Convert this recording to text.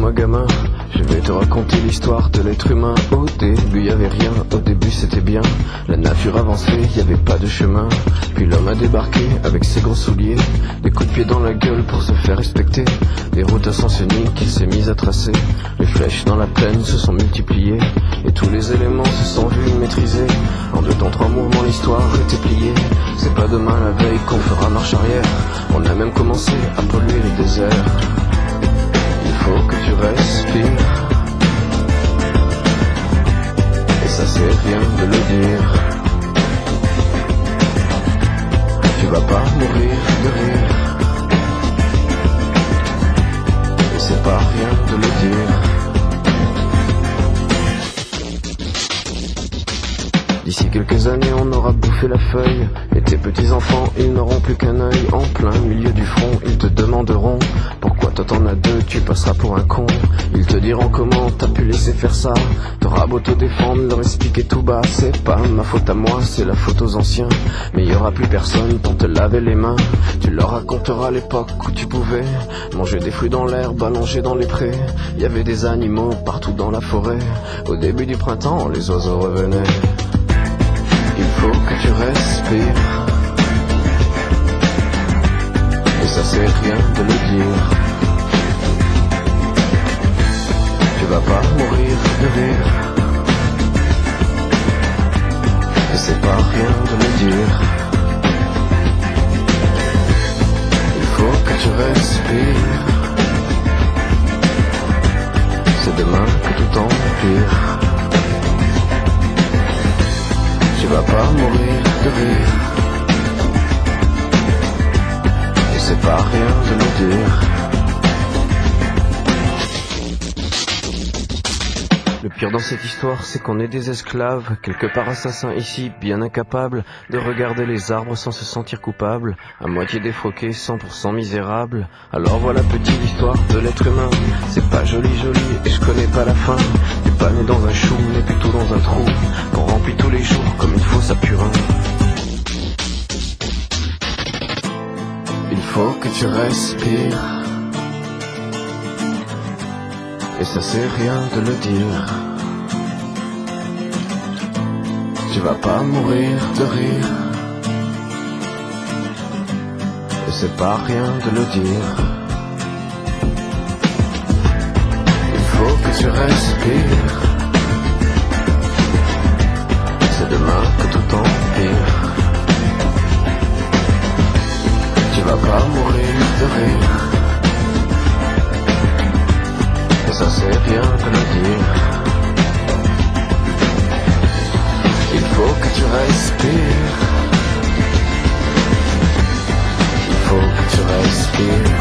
Écoute-moi gamin, je vais te raconter l'histoire de l'être humain. Au début y avait rien, au début c'était bien. La nature avançait, y avait pas de chemin. Puis l'homme a débarqué avec ses gros souliers, des coups de pied dans la gueule pour se faire respecter. Des routes à sens unique qu'il s'est mis à tracer. Les flèches dans la plaine se sont multipliées, et tous les éléments se sont vus maîtrisés. En 2 temps 3 mouvements l'histoire était pliée. C'est pas demain la veille qu'on fera marche arrière. On a même commencé à polluer les déserts. Il faut que tu respires, et ça c'est rien de le dire. Tu vas pas mourir de rire, et c'est pas rien de le dire. D'ici quelques années on aura bouffé la feuille, et tes petits enfants ils n'auront plus qu'un œil. En plein milieu du front ils te demanderont pourquoi toi t'en as 2, tu passeras pour un con. Ils te diront comment t'as pu laisser faire ça. T'auras beau te défendre, leur expliquer tout bas. C'est pas ma faute à moi, c'est la faute aux anciens. Mais y aura plus personne pour te laver les mains. Tu leur raconteras l'époque où tu pouvais manger des fruits dans l'herbe, allonger dans les prés. Y avait des animaux partout dans la forêt. Au début du printemps les oiseaux revenaient. Il faut que tu respires, et ça c'est rien de le dire. Tu vas pas mourir de rire, et c'est pas rien de le dire. Il faut que tu respires, c'est demain que tout empire. Tu vas pas mourir de rire, et c'est pas rien de le dire. Le pire dans cette histoire, c'est qu'on est des esclaves, quelque part assassins ici, bien incapables de regarder les arbres sans se sentir coupables, à moitié défroqués, 100% misérables. Alors voilà petite histoire de l'être humain. C'est pas joli et je connais pas la fin. T'es pas né dans un chou, mais plutôt dans un trou qu'on remplit tous les jours comme une fosse à purin. Il faut que tu respires, et ça c'est rien de le dire. Tu vas pas mourir de rire, et c'est pas rien de le dire. Il faut que tu respires, c'est demain que tout empire. Tu vas pas mourir de rire, et ça c'est rien de le dire. Il faut que tu respires, il faut que tu respires.